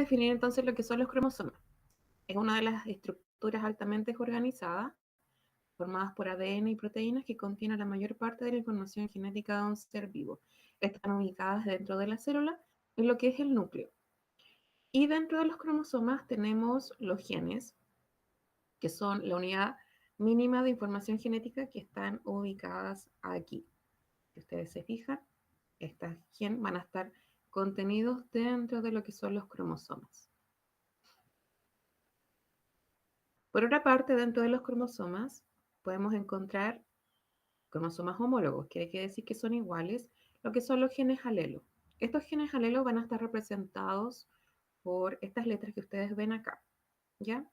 definir entonces lo que son los cromosomas. Es una de las estructuras altamente organizadas, formadas por ADN y proteínas que contienen la mayor parte de la información genética de un ser vivo. Están ubicadas dentro de la célula, en lo que es el núcleo. Y dentro de los cromosomas tenemos los genes, que son la unidad mínima de información genética que están ubicadas aquí. Si ustedes se fijan, estas genes van a estar contenidos dentro de lo que son los cromosomas. Por otra parte, dentro de los cromosomas podemos encontrar cromosomas homólogos, quiere decir que son iguales, lo que son los genes alelo. Estos genes alelo van a estar representados por estas letras que ustedes ven acá, ¿ya?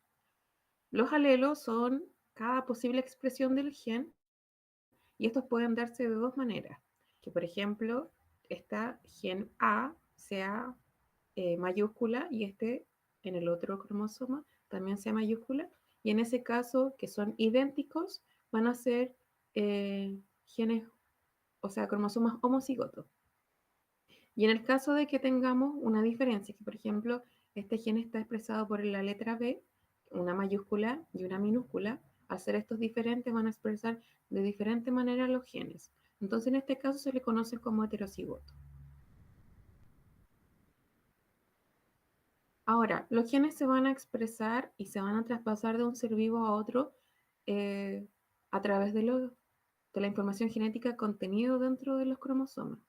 Los alelos son cada posible expresión del gen y estos pueden darse de dos maneras. Que, por ejemplo, esta gen A sea mayúscula y este en el otro cromosoma también sea mayúscula. Y en ese caso, que son idénticos, van a ser genes, o sea, cromosomas homocigotos. Y en el caso de que tengamos una diferencia, que por ejemplo, este gen está expresado por la letra B, una mayúscula y una minúscula, al ser estos diferentes van a expresar de diferente manera los genes. Entonces, en este caso se le conoce como heterocigoto. Ahora, los genes se van a expresar y se van a traspasar de un ser vivo a otro a través de la información genética contenida dentro de los cromosomas.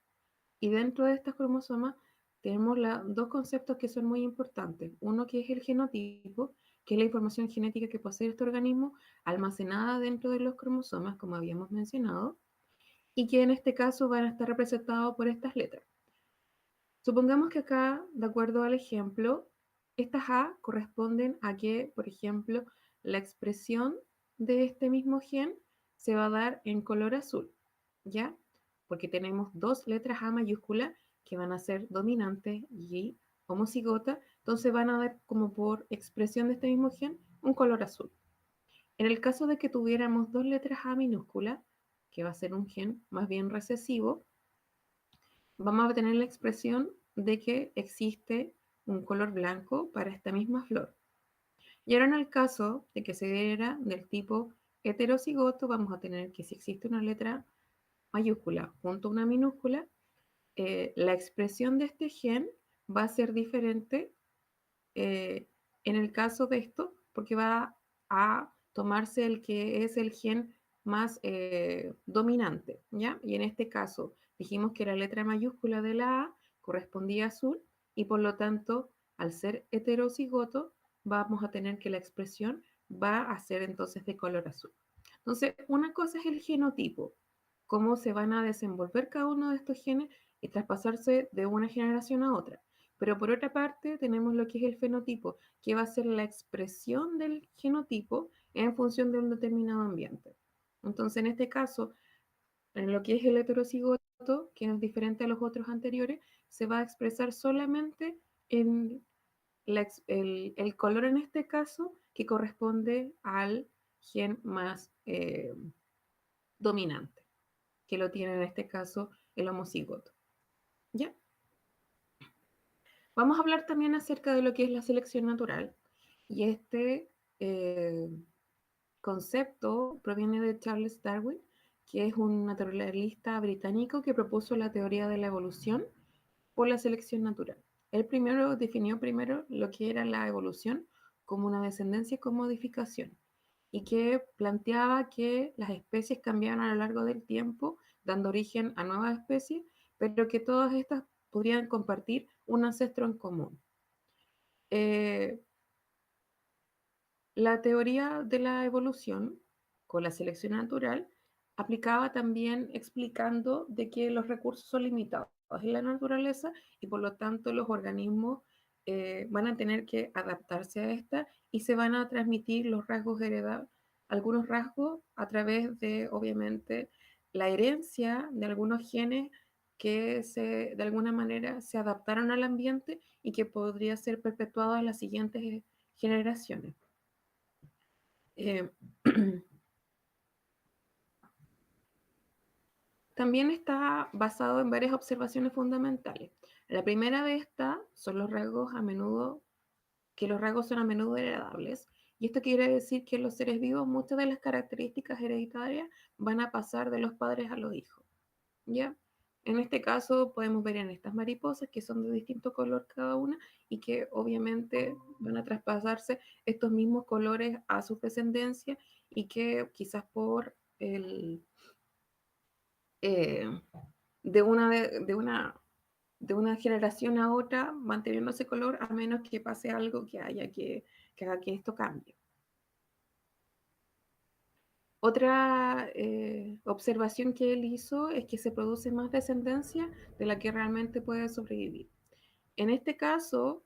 Y dentro de estas cromosomas tenemos dos conceptos que son muy importantes. Uno que es el genotipo, que es la información genética que posee este organismo almacenada dentro de los cromosomas, como habíamos mencionado, y que en este caso van a estar representados por estas letras. Supongamos que acá, de acuerdo al ejemplo, estas A corresponden a que, por ejemplo, la expresión de este mismo gen se va a dar en color azul, ¿ya? Porque tenemos dos letras A mayúscula que van a ser dominantes y homocigota, entonces van a dar como por expresión de este mismo gen un color azul. En el caso de que tuviéramos dos letras A minúscula, que va a ser un gen más bien recesivo, vamos a tener la expresión de que existe un color blanco para esta misma flor. Y ahora en el caso de que se diera del tipo heterocigoto, vamos a tener que si existe una letra mayúscula junto a una minúscula, la expresión de este gen va a ser diferente en el caso de esto, porque va a tomarse el que es el gen más dominante, ¿ya? Y en este caso dijimos que la letra mayúscula de la A correspondía a azul y por lo tanto, al ser heterocigoto, vamos a tener que la expresión va a ser entonces de color azul. Entonces, una cosa es el genotipo, cómo se van a desenvolver cada uno de estos genes y traspasarse de una generación a otra. Pero por otra parte tenemos lo que es el fenotipo, que va a ser la expresión del genotipo en función de un determinado ambiente. Entonces, en este caso, en lo que es el heterocigoto, que es diferente a los otros anteriores, se va a expresar solamente en el color en este caso que corresponde al gen más dominante, que lo tiene en este caso el homocigoto. ¿Ya? Vamos a hablar también acerca de lo que es la selección natural. Y este eh, concepto proviene de Charles Darwin, que es un naturalista británico que propuso la teoría de la evolución por la selección natural. Él definió primero lo que era la evolución como una descendencia con modificación y que planteaba que las especies cambiaban a lo largo del tiempo, dando origen a nuevas especies, pero que todas estas podrían compartir un ancestro en común. Eh, la teoría de la evolución con la selección natural aplicaba también explicando de que los recursos son limitados en la naturaleza y por lo tanto los organismos van a tener que adaptarse a esta y se van a transmitir los rasgos heredados, algunos rasgos a través de, obviamente, la herencia de algunos genes que de alguna manera se adaptaron al ambiente y que podría ser perpetuado en las siguientes generaciones. Eh, También está basado en varias observaciones fundamentales. La primera de estas son los rasgos a menudo que los rasgos son a menudo heredables. Y esto quiere decir que en los seres vivos muchas de las características hereditarias van a pasar de los padres a los hijos. ¿Ya? En este caso podemos ver en estas mariposas que son de distinto color cada una y que obviamente van a traspasarse estos mismos colores a su descendencia y que quizás por el, eh, de una generación a otra manteniendo ese color a menos que pase algo que haya que haga que esto cambie. Otra observación que él hizo es que se produce más descendencia de la que realmente puede sobrevivir. En este caso,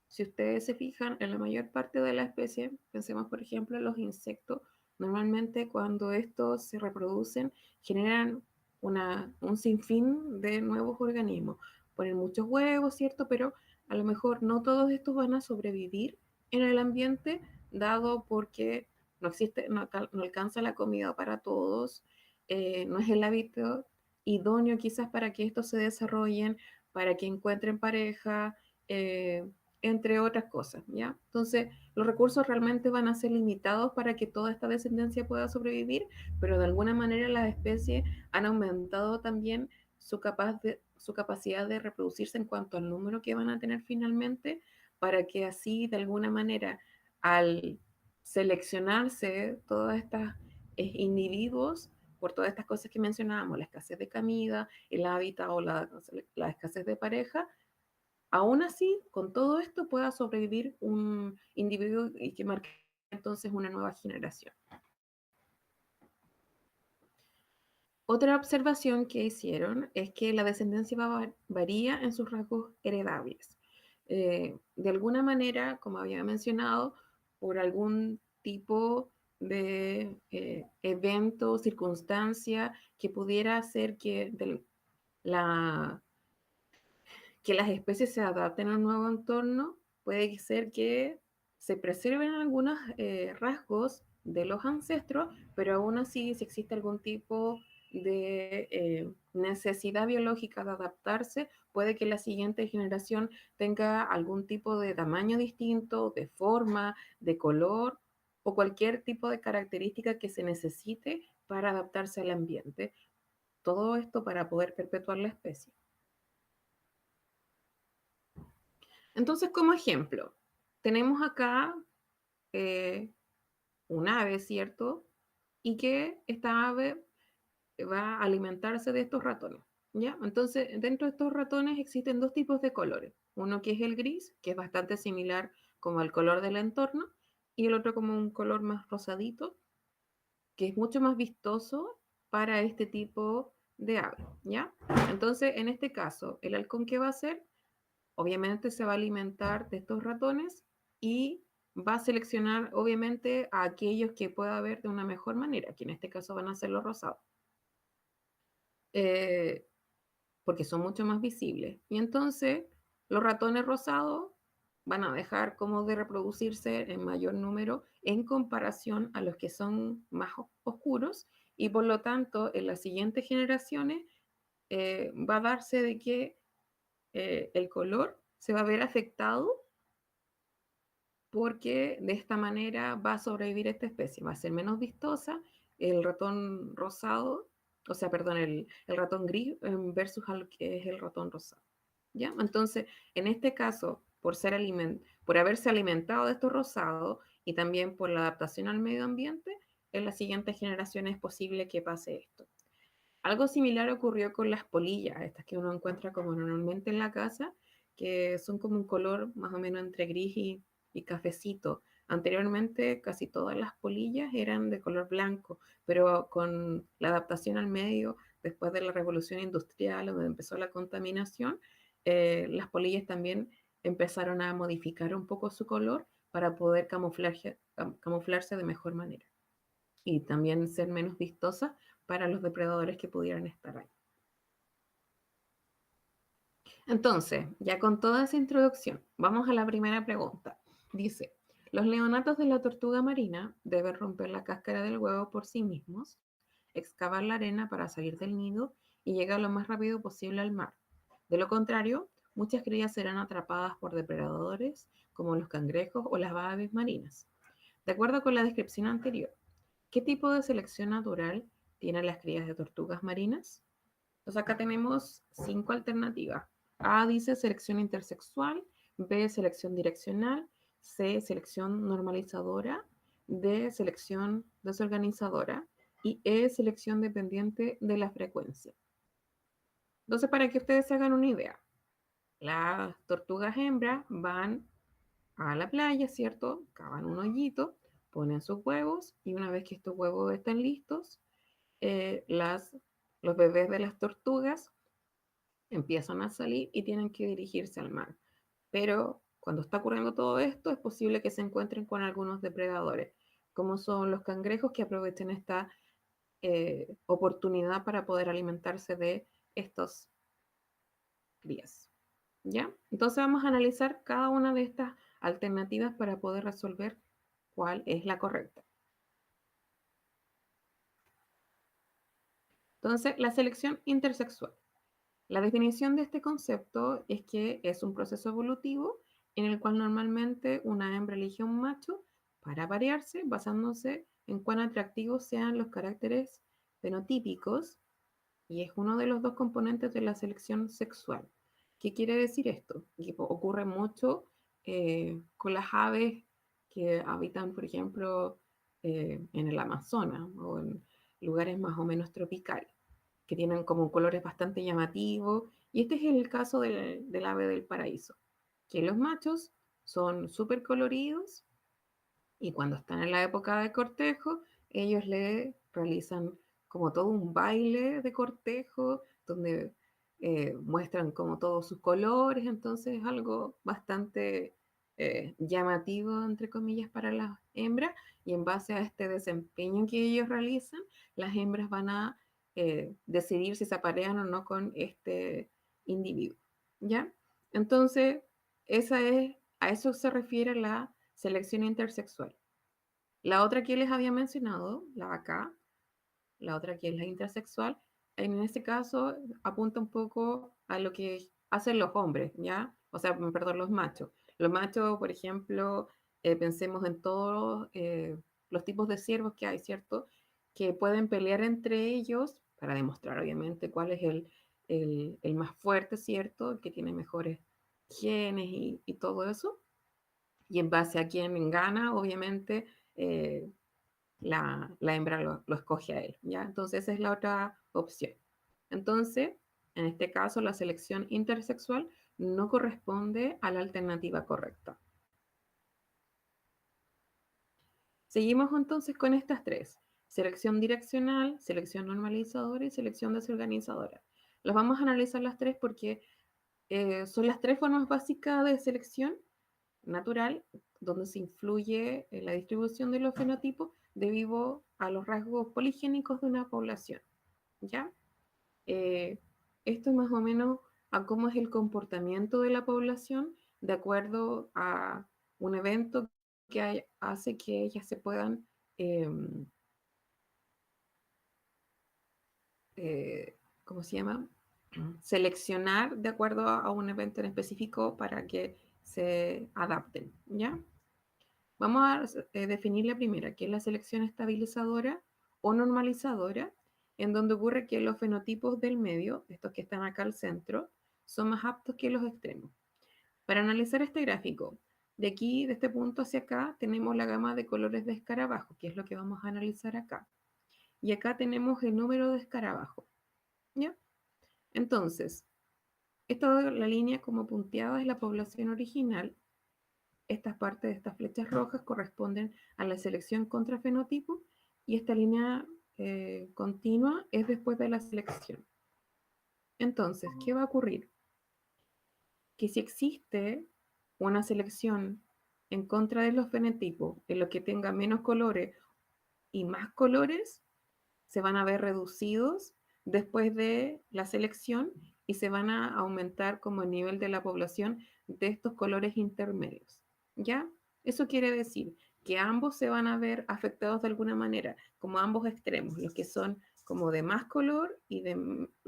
si ustedes se fijan, en la mayor parte de la especie, pensemos por ejemplo en los insectos, normalmente cuando estos se reproducen generan un sinfín de nuevos organismos. Ponen muchos huevos, ¿cierto? Pero a lo mejor no todos estos van a sobrevivir en el ambiente, dado porque no existe, no alcanza la comida para todos, no es el hábito idóneo quizás para que estos se desarrollen, para que encuentren pareja, eh, entre otras cosas, ¿ya? Entonces, los recursos realmente van a ser limitados para que toda esta descendencia pueda sobrevivir, pero de alguna manera las especies han aumentado también su capacidad de reproducirse en cuanto al número que van a tener finalmente, para que así, de alguna manera, al seleccionarse todas estas individuos, por todas estas cosas que mencionábamos, la escasez de comida, el hábitat o la escasez de pareja, aún así, con todo esto pueda sobrevivir un individuo y que marque entonces una nueva generación. Otra observación que hicieron es que la descendencia varía en sus rasgos heredables. De alguna manera, como había mencionado, por algún tipo de evento, circunstancia que pudiera hacer la, que las especies se adapten a un nuevo entorno, puede ser que se preserven algunos rasgos de los ancestros, pero aún así, si existe algún tipo de necesidad biológica de adaptarse, puede que la siguiente generación tenga algún tipo de tamaño distinto, de forma, de color o cualquier tipo de característica que se necesite para adaptarse al ambiente. Todo esto para poder perpetuar la especie. Entonces, como ejemplo, tenemos acá eh, un ave, ¿cierto? Y que esta ave va a alimentarse de estos ratones, ¿ya? Entonces, dentro de estos ratones existen dos tipos de colores. Uno que es el gris, que es bastante similar como al color del entorno, y el otro como un color más rosadito, que es mucho más vistoso para este tipo de ave, ¿ya? Entonces, en este caso, el halcón, ¿qué va a hacer? Obviamente se va a alimentar de estos ratones y va a seleccionar obviamente a aquellos que pueda ver de una mejor manera, que en este caso van a ser los rosados, eh, porque son mucho más visibles. Y entonces los ratones rosados van a dejar como de reproducirse en mayor número en comparación a los que son más oscuros y por lo tanto en las siguientes generaciones va a darse de que el color se va a ver afectado porque de esta manera va a sobrevivir esta especie, va a ser menos vistosa el ratón rosado, o sea, perdón, el ratón gris versus al que es el ratón rosado. ¿Ya? Entonces, en este caso, por haberse alimentado de estos rosados y también por la adaptación al medio ambiente, en las siguientes generaciones es posible que pase esto. Algo similar ocurrió con las polillas, estas que uno encuentra como normalmente en la casa, que son como un color más o menos entre gris y cafecito. Anteriormente casi todas las polillas eran de color blanco, pero con la adaptación al medio, después de la revolución industrial, donde empezó la contaminación, las polillas también empezaron a modificar un poco su color para poder camuflarse de mejor manera y también ser menos vistosas para los depredadores que pudieran estar ahí. Entonces, ya con toda esa introducción, vamos a la primera pregunta. Dice, los neonatos de la tortuga marina deben romper la cáscara del huevo por sí mismos, excavar la arena para salir del nido y llegar lo más rápido posible al mar. De lo contrario, muchas crías serán atrapadas por depredadores como los cangrejos o las aves marinas. De acuerdo con la descripción anterior, ¿qué tipo de selección natural tienen las crías de tortugas marinas? Entonces acá tenemos 5 alternativas. A dice selección intersexual, B selección direccional, C selección normalizadora, D selección desorganizadora y E selección dependiente de la frecuencia. Entonces, para que ustedes se hagan una idea, las tortugas hembras van a la playa, ¿cierto? Cavan un hoyito, ponen sus huevos y una vez que estos huevos están listos, eh, las, los bebés de las tortugas empiezan a salir y tienen que dirigirse al mar. Pero cuando está ocurriendo todo esto, es posible que se encuentren con algunos depredadores, como son los cangrejos que aprovechan esta oportunidad para poder alimentarse de estos crías. ¿Ya? Entonces vamos a analizar cada una de estas alternativas para poder resolver cuál es la correcta. Entonces, la selección intersexual. La definición de este concepto es que es un proceso evolutivo en el cual normalmente una hembra elige a un macho para parearse basándose en cuán atractivos sean los caracteres fenotípicos y es uno de los dos componentes de la selección sexual. ¿Qué quiere decir esto? Que ocurre mucho con las aves que habitan, por ejemplo, en el Amazonas o en lugares más o menos tropicales, que tienen como colores bastante llamativos. Y este es el caso del ave del paraíso, que los machos son súper coloridos y cuando están en la época de cortejo, ellos le realizan como todo un baile de cortejo, donde muestran como todos sus colores, entonces es algo bastante llamativo, entre comillas, para las hembras, y en base a este desempeño que ellos realizan, las hembras van a decidir si se aparean o no con este individuo, ¿ya? Entonces, a eso se refiere la selección intersexual. La otra que les había mencionado, la vaca, la otra que es la intersexual, en este caso apunta un poco a lo que hacen los hombres, ¿ya? O sea, perdón, los machos. Los machos, por ejemplo, pensemos en todos los tipos de ciervos que hay, ¿cierto? Que pueden pelear entre ellos para demostrar, obviamente, cuál es el más fuerte, ¿cierto? El que tiene mejores genes y todo eso. Y en base a quién gana, obviamente, eh, la hembra lo escoge a él, ¿ya? Entonces esa es la otra opción. Entonces, en este caso, la selección intersexual no corresponde a la alternativa correcta. Seguimos entonces con estas tres. Selección direccional, selección normalizadora y selección desorganizadora. Las vamos a analizar las tres porque son las tres formas básicas de selección natural, donde se influye en la distribución de los fenotipos debido a los rasgos poligénicos de una población. ¿Ya? Eh, Esto es más o menos a cómo es el comportamiento de la población de acuerdo a un evento que hace que ellas se puedan eh, ¿cómo se llama? Seleccionar de acuerdo a un evento en específico para que se adapten, ¿ya? Vamos a definir la primera, que es la selección estabilizadora o normalizadora, en donde ocurre que los fenotipos del medio, estos que están acá al centro, son más aptos que los extremos. Para analizar este gráfico, de aquí, de este punto hacia acá, tenemos la gama de colores de escarabajo, que es lo que vamos a analizar acá. Y acá tenemos el número de escarabajo. ¿Ya? Entonces, la línea como punteada es la población original. Estas partes de estas flechas rojas corresponden a la selección contra fenotipo y esta línea continua es después de la selección. Entonces, ¿qué va a ocurrir? Que si existe una selección en contra de los fenotipos, en lo que tenga menos colores y más colores, se van a ver reducidos después de la selección y se van a aumentar como el nivel de la población de estos colores intermedios. ¿Ya? Eso quiere decir que ambos se van a ver afectados de alguna manera, como ambos extremos, los que son como de más color y de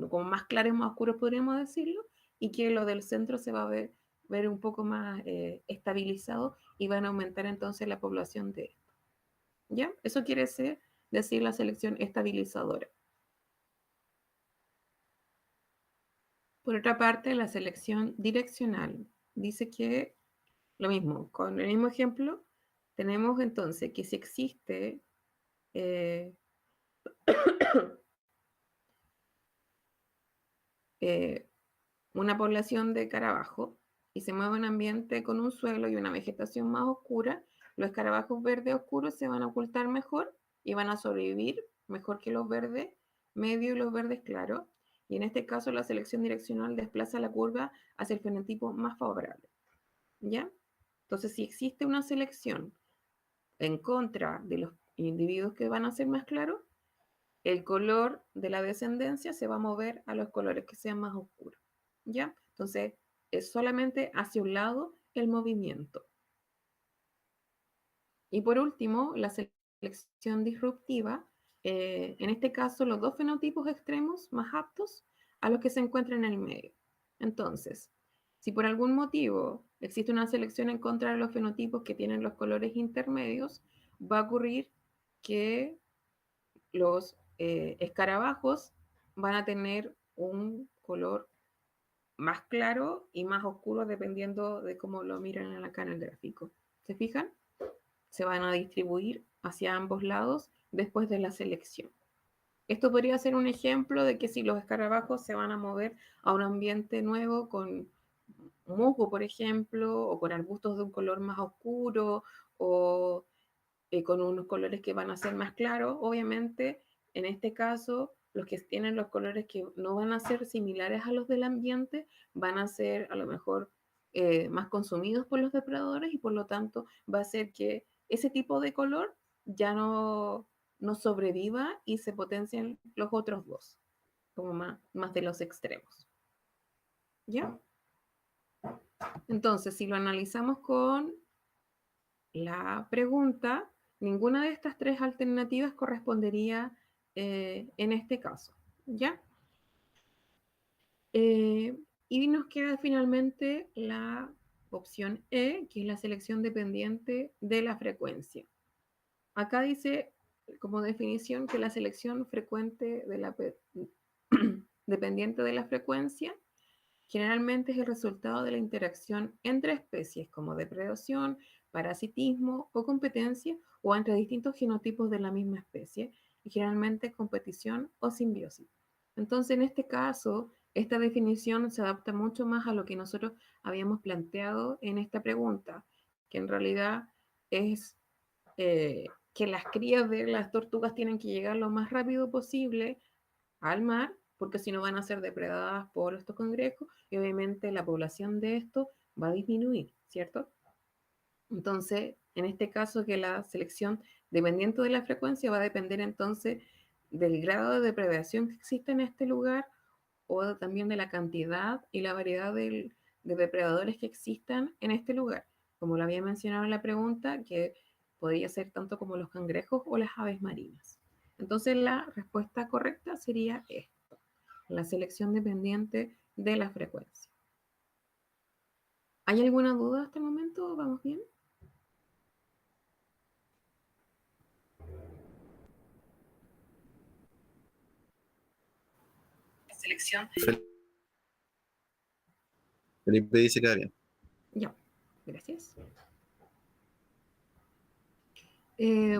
como más claros, más oscuros, podríamos decirlo, y que lo del centro se va a ver un poco más estabilizado y van a aumentar entonces la población de esto. ¿Ya? Eso quiere decir la selección estabilizadora. Por otra parte, la selección direccional dice que lo mismo, con el mismo ejemplo, tenemos entonces que si existe eh, eh, una población de escarabajos y se mueve un ambiente con un suelo y una vegetación más oscura, los escarabajos verdes oscuros se van a ocultar mejor y van a sobrevivir mejor que los verdes medio y los verdes claros. Y en este caso la selección direccional desplaza la curva hacia el fenotipo más favorable. ¿Ya? Entonces, si existe una selección en contra de los individuos que van a ser más claros, el color de la descendencia se va a mover a los colores que sean más oscuros. ¿Ya? Entonces, es solamente hacia un lado el movimiento. Y por último, la selección disruptiva, en este caso, los dos fenotipos extremos más aptos a los que se encuentran en el medio. Entonces, si por algún motivo existe una selección en contra de los fenotipos que tienen los colores intermedios, va a ocurrir que los escarabajos van a tener un color más claro y más oscuro dependiendo de cómo lo miran acá en el gráfico. ¿Se fijan? Se van a distribuir hacia ambos lados después de la selección. Esto podría ser un ejemplo de que si los escarabajos se van a mover a un ambiente nuevo con musgo, por ejemplo, o con arbustos de un color más oscuro, o con unos colores que van a ser más claros, obviamente, en este caso, los que tienen los colores que no van a ser similares a los del ambiente, van a ser a lo mejor más consumidos por los depredadores y por lo tanto va a ser que ese tipo de color ya no sobreviva y se potencien los otros dos, como más de los extremos. ¿Ya? Entonces, si lo analizamos con la pregunta, ninguna de estas tres alternativas correspondería en este caso, ¿ya? Y nos queda finalmente la opción E, que es la selección dependiente de la frecuencia. Acá dice como definición que la selección frecuente de la dependiente de la frecuencia generalmente es el resultado de la interacción entre especies como depredación, parasitismo o competencia o entre distintos genotipos de la misma especie y generalmente competición o simbiosis. Entonces, en este caso, esta definición se adapta mucho más a lo que nosotros habíamos planteado en esta pregunta, que en realidad es que las crías de las tortugas tienen que llegar lo más rápido posible al mar, porque si no van a ser depredadas por estos cangrejos y obviamente la población de estos va a disminuir, ¿cierto? Entonces, en este caso que la selección, dependiendo de la frecuencia, va a depender entonces del grado de depredación que existe en este lugar o también de la cantidad y la variedad de depredadores que existan en este lugar. Como lo había mencionado en la pregunta, que podría ser tanto como los cangrejos o las aves marinas. Entonces, la respuesta correcta sería esta, la selección dependiente de la frecuencia. ¿Hay alguna duda hasta el momento? ¿Vamos bien? Selección. Felipe dice que va bien. Ya, gracias.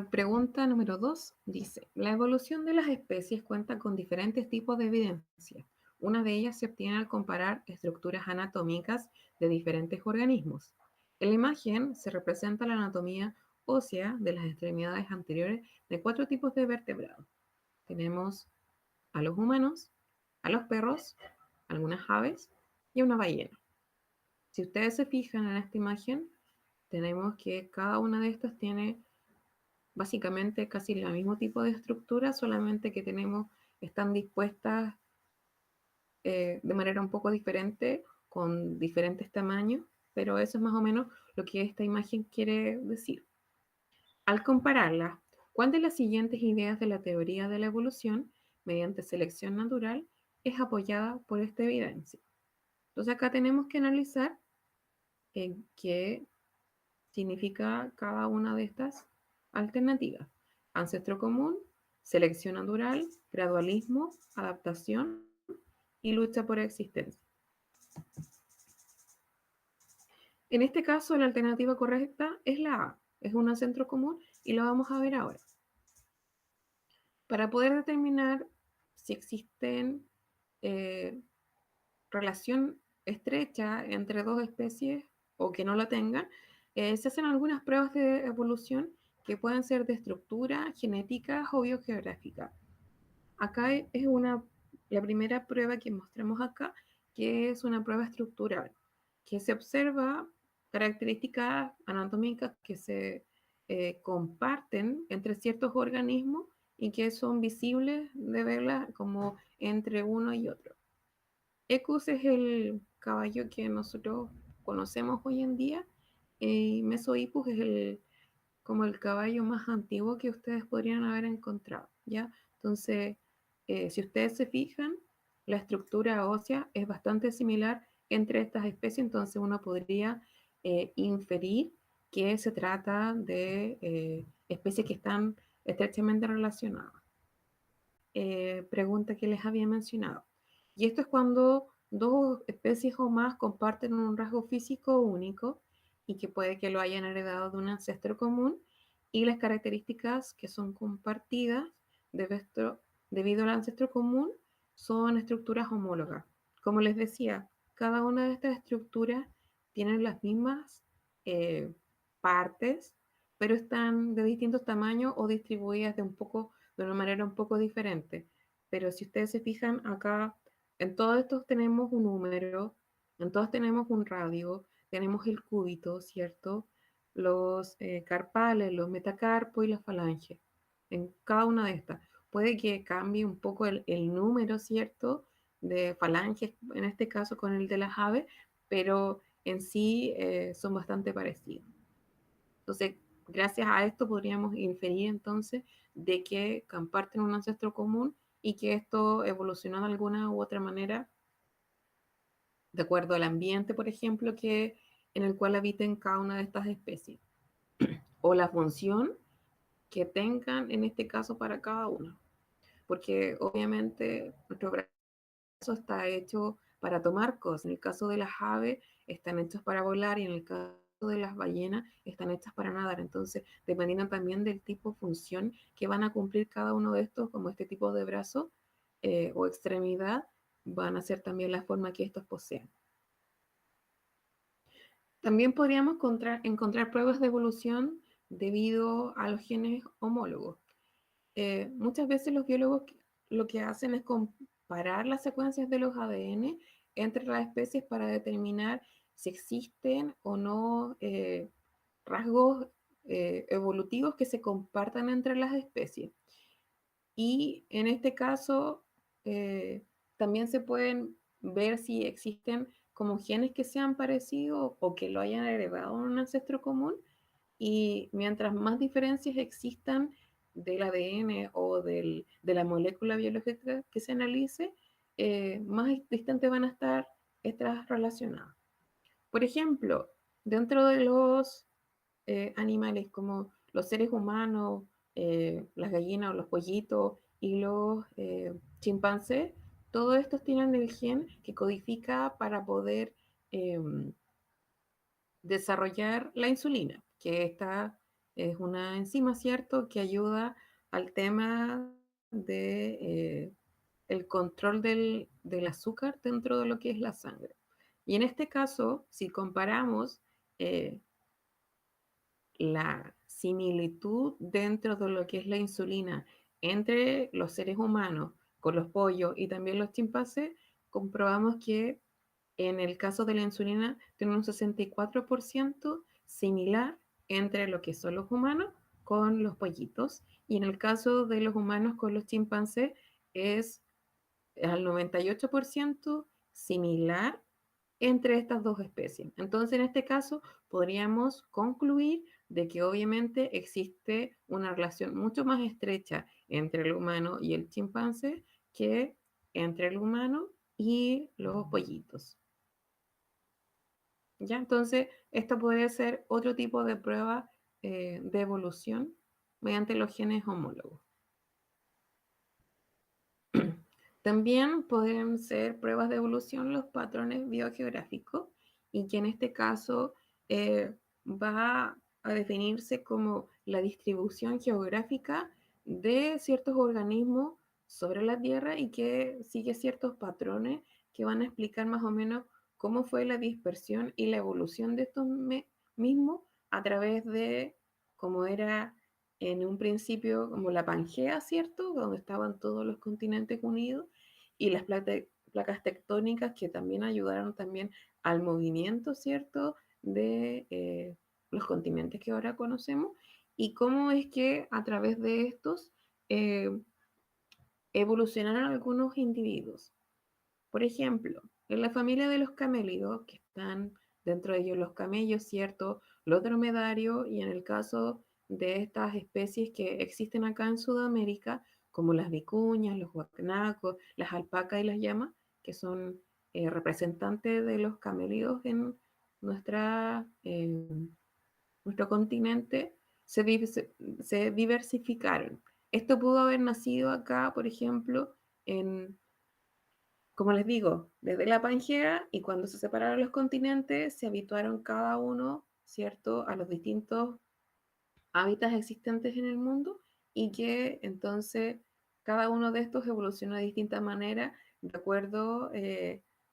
Pregunta número 2 dice, la evolución de las especies cuenta con diferentes tipos de evidencia. Una de ellas se obtiene al comparar estructuras anatómicas de diferentes organismos. En la imagen se representa la anatomía ósea de las extremidades anteriores de 4 tipos de vertebrados. Tenemos a los humanos, a los perros, algunas aves y a una ballena. Si ustedes se fijan en esta imagen, tenemos que cada una de estas tiene básicamente casi el mismo tipo de estructura, solamente que están dispuestas de manera un poco diferente, con diferentes tamaños, pero eso es más o menos lo que esta imagen quiere decir. Al compararla, ¿cuál de las siguientes ideas de la teoría de la evolución mediante selección natural es apoyada por esta evidencia? Entonces acá tenemos que analizar qué significa cada una de estas alternativas. Ancestro común, selección natural, gradualismo, adaptación y lucha por existencia. En este caso, la alternativa correcta es la A, es un ancestro común y lo vamos a ver ahora. Para poder determinar si existen relación estrecha entre dos especies o que no la tengan, se hacen algunas pruebas de evolución que pueden ser de estructura, genética o biogeográfica. Acá es la primera prueba que mostramos acá, que es una prueba estructural, que se observa características anatómicas que se comparten entre ciertos organismos y que son visibles de verlas como entre uno y otro. Equus es el caballo que nosotros conocemos hoy en día y Mesohippus es como el caballo más antiguo que ustedes podrían haber encontrado, ¿ya? Entonces, si ustedes se fijan, la estructura ósea es bastante similar entre estas especies, entonces uno podría inferir que se trata de especies que están estrechamente relacionadas. Pregunta que les había mencionado. Y esto es cuando dos especies o más comparten un rasgo físico único y que puede que lo hayan heredado de un ancestro común y las características que son compartidas debido al ancestro común son estructuras homólogas. Como les decía, cada una de estas estructuras tienen las mismas eh, partes, pero están de distintos tamaños o distribuidas de una manera un poco diferente. Pero si ustedes se fijan acá, en todos estos tenemos un número, en todos tenemos un radio, tenemos el cúbito, ¿cierto? Los carpales, los metacarpos y la falange. En cada una de estas. Puede que cambie un poco el número, ¿cierto? De falanges, en este caso con el de las aves, pero en sí son bastante parecidos. Entonces, gracias a esto podríamos inferir entonces de que comparten un ancestro común y que esto evolucionó de alguna u otra manera de acuerdo al ambiente, por ejemplo, en el cual habiten cada una de estas especies o la función que tengan en este caso para cada una. Porque obviamente nuestro brazo está hecho para tomar cosas. En el caso de las aves están hechos para volar y en el caso de las ballenas están hechas para nadar. Entonces, dependiendo también del tipo de función que van a cumplir cada uno de estos, como este tipo de brazo o extremidad, van a ser también la forma que estos poseen. También podríamos encontrar pruebas de evolución debido a los genes homólogos. Muchas veces los biólogos lo que hacen es comparar las secuencias de los ADN entre las especies para determinar si existen o no rasgos evolutivos que se compartan entre las especies. Y en este caso, también se pueden ver si existen como genes que sean parecidos o que lo hayan heredado en un ancestro común. Y mientras más diferencias existan del ADN o de la molécula biológica que se analice, más distantes van a estar estas relacionadas. Por ejemplo, dentro de los animales como los seres humanos, las gallinas o los pollitos y los chimpancés, todos estos tienen el gen que codifica para poder desarrollar la insulina, que esta es una enzima, ¿cierto?, que ayuda al tema de el control del azúcar dentro de lo que es la sangre. Y en este caso, si comparamos eh, la similitud dentro de lo que es la insulina entre los seres humanos con los pollos y también los chimpancés, comprobamos que en el caso de la insulina tiene un 64% similar entre lo que son los humanos con los pollitos y en el caso de los humanos con los chimpancés es al 98% similar entre estas dos especies. Entonces, en este caso, podríamos concluir de que obviamente existe una relación mucho más estrecha entre el humano y el chimpancé que entre el humano y los pollitos. ¿ya? Entonces, esto podría ser otro tipo de prueba de evolución mediante los genes homólogos. También pueden ser pruebas de evolución los patrones biogeográficos y que en este caso va a definirse como la distribución geográfica de ciertos organismos sobre la Tierra y que sigue ciertos patrones que van a explicar más o menos cómo fue la dispersión y la evolución de estos mismos a través de cómo era en un principio como la Pangea, ¿cierto? Donde estaban todos los continentes unidos y las placas tectónicas que también ayudaron también al movimiento, ¿cierto? De los continentes que ahora conocemos y cómo es que a través de estos eh, evolucionaron algunos individuos. Por ejemplo, en la familia de los camélidos, que están dentro de ellos los camellos, ¿cierto? Los dromedarios, y en el caso de estas especies que existen acá en Sudamérica, como las vicuñas, los guacnacos, las alpacas y las llamas, que son representantes de los camélidos en nuestra, nuestro continente, se diversificaron. Esto pudo haber nacido acá, por ejemplo, en como les digo, desde la Pangea y cuando se separaron los continentes, se habituaron cada uno, ¿cierto?, a los distintos hábitats existentes en el mundo y que entonces cada uno de estos evolucionó de distinta manera de acuerdo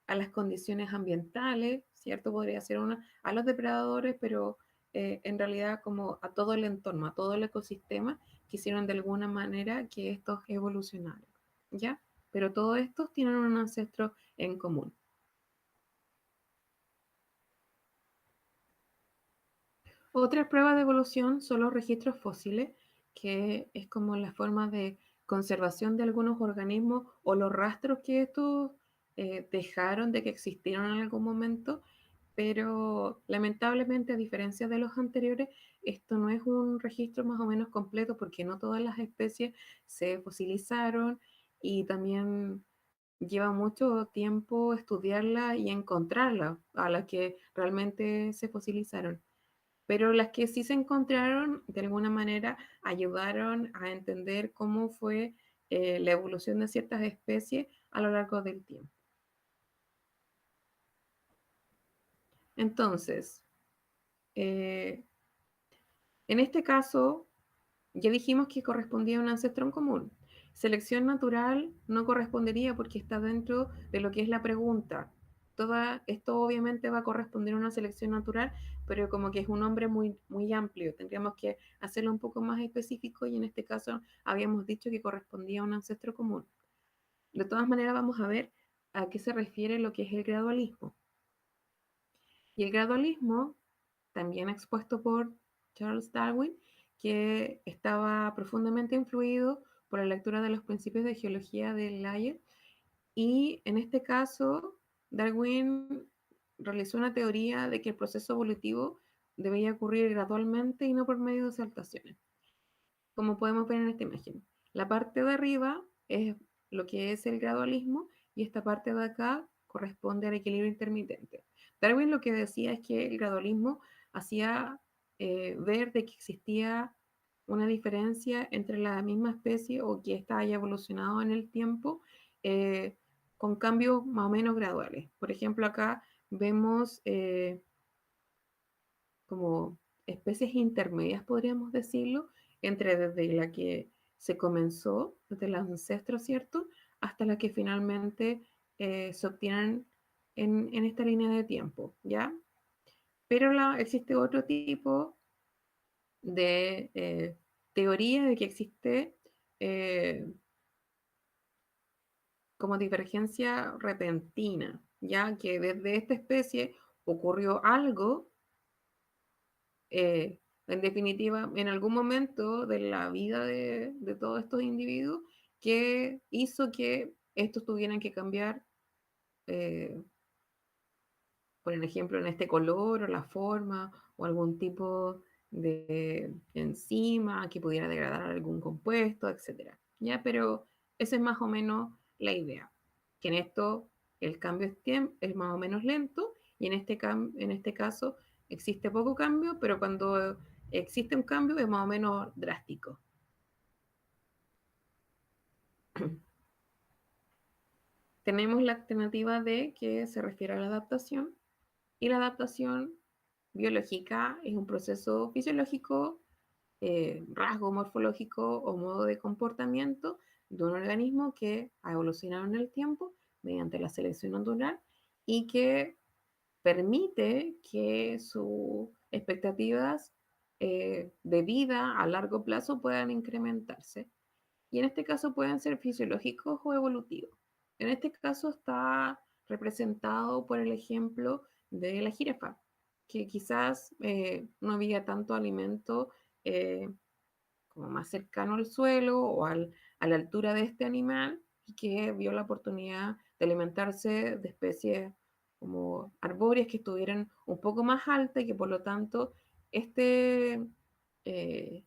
a las condiciones ambientales, ¿cierto? Podría ser una a los depredadores, pero en realidad como a todo el entorno, a todo el ecosistema, quisieron de alguna manera que estos evolucionaran, ¿ya? Pero todos estos tienen un ancestro en común. Otra prueba de evolución son los registros fósiles, que es como la forma de conservación de algunos organismos o los rastros que estos dejaron de que existieron en algún momento, pero lamentablemente a diferencia de los anteriores, esto no es un registro más o menos completo porque no todas las especies se fosilizaron y también lleva mucho tiempo estudiarla y encontrarla a las que realmente se fosilizaron. Pero las que sí se encontraron, de alguna manera, ayudaron a entender cómo fue la evolución de ciertas especies a lo largo del tiempo. Entonces, eh, en este caso, ya dijimos que correspondía a un ancestro en común. Selección natural no correspondería porque está dentro de lo que es la pregunta. Esto obviamente va a corresponder a una selección natural, pero como que es un nombre muy, muy amplio, tendríamos que hacerlo un poco más específico y en este caso habíamos dicho que correspondía a un ancestro común. De todas maneras, vamos a ver a qué se refiere lo que es el gradualismo. Y el gradualismo, también expuesto por Charles Darwin, que estaba profundamente influido por la lectura de los principios de geología de Lyell. Y en este caso, Darwin realizó una teoría de que el proceso evolutivo debía ocurrir gradualmente y no por medio de saltaciones. Como podemos ver en esta imagen, la parte de arriba es lo que es el gradualismo y esta parte de acá corresponde al equilibrio intermitente. Darwin lo que decía es que el gradualismo hacía ver de que existía una diferencia entre la misma especie o que ésta haya evolucionado en el tiempo eh, con cambios más o menos graduales. Por ejemplo, acá vemos como especies intermedias, podríamos decirlo, entre desde la que se comenzó, desde los ancestros, ¿cierto? Hasta la que finalmente se obtienen en esta línea de tiempo, ¿ya? Pero existe otro tipo de teoría de que existe como divergencia repentina, ya que desde esta especie ocurrió algo en definitiva, en algún momento de la vida de todos estos individuos que hizo que estos tuvieran que cambiar, eh, por ejemplo, en este color o la forma o algún tipo de enzima que pudiera degradar algún compuesto, etcétera. ¿Ya? Pero esa es más o menos la idea, que en esto el cambio es más o menos lento Y en este caso existe poco cambio, pero cuando existe un cambio es más o menos drástico. Tenemos la alternativa D, que se refiere a la adaptación, y la adaptación biológica es un proceso fisiológico, rasgo morfológico o modo de comportamiento de un organismo que ha evolucionado en el tiempo mediante la selección natural y que permite que sus expectativas de vida a largo plazo puedan incrementarse. Y en este caso pueden ser fisiológicos o evolutivos. En este caso está representado por el ejemplo de la jirafa, que quizás no había tanto alimento eh, como más cercano al suelo o a la altura de este animal y que vio la oportunidad de alimentarse de especies como arbóreas que estuvieran un poco más altas y que por lo tanto este eh,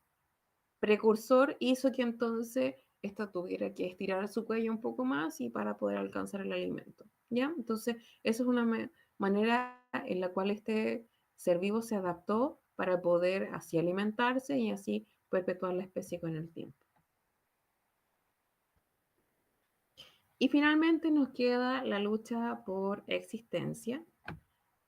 precursor hizo que entonces esta tuviera que estirar su cuello un poco más y para poder alcanzar el alimento. ¿Ya? Entonces, esa es una manera en la cual este ser vivo se adaptó para poder así alimentarse y así perpetuar la especie con el tiempo. Y finalmente nos queda la lucha por existencia,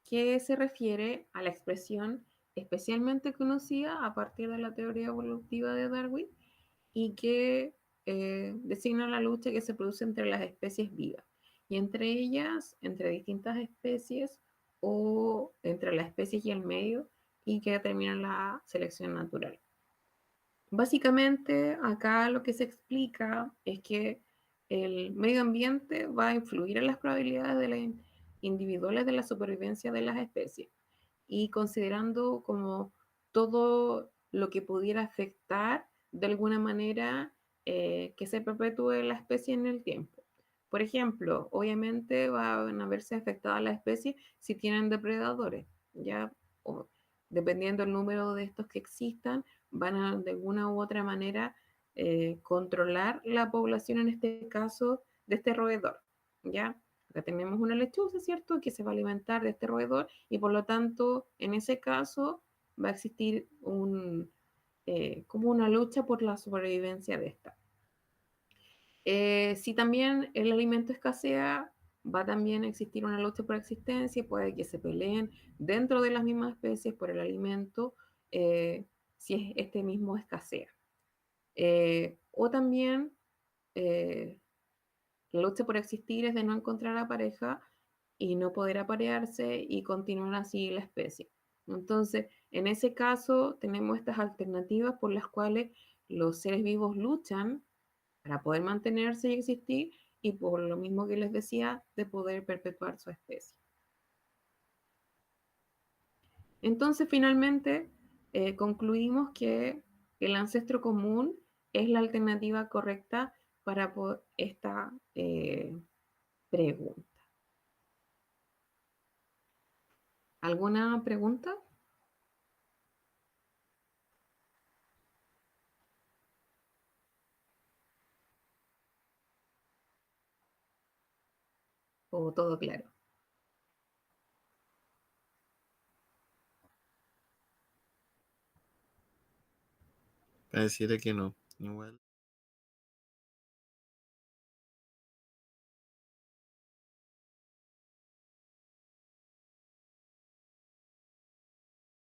que se refiere a la expresión especialmente conocida a partir de la teoría evolutiva de Darwin y que designa la lucha que se produce entre las especies vivas y entre ellas, entre distintas especies o entre las especies y el medio y que determina la selección natural. Básicamente, acá lo que se explica es que el medio ambiente va a influir en las probabilidades de las individuales de la supervivencia de las especies y considerando como todo lo que pudiera afectar de alguna manera que se perpetúe la especie en el tiempo. Por ejemplo, obviamente van a verse afectadas las especies si tienen depredadores, ya o, dependiendo del número de estos que existan, van a de alguna u otra manera controlar la población, en este caso, de este roedor, ¿ya? Acá tenemos una lechuza, ¿cierto?, que se va a alimentar de este roedor y por lo tanto, en ese caso, va a existir como una lucha por la supervivencia de esta. Si también el alimento escasea, va también a existir una lucha por existencia, puede que se peleen dentro de las mismas especies por el alimento, si este mismo escasea. O también la lucha por existir es de no encontrar a pareja y no poder aparearse y continuar así la especie. Entonces, en ese caso, tenemos estas alternativas por las cuales los seres vivos luchan para poder mantenerse y existir y por lo mismo que les decía, de poder perpetuar su especie. Entonces, finalmente, concluimos que el ancestro común es la alternativa correcta para esta pregunta. ¿Alguna pregunta? ¿O todo claro? Pareciera que no. Igual.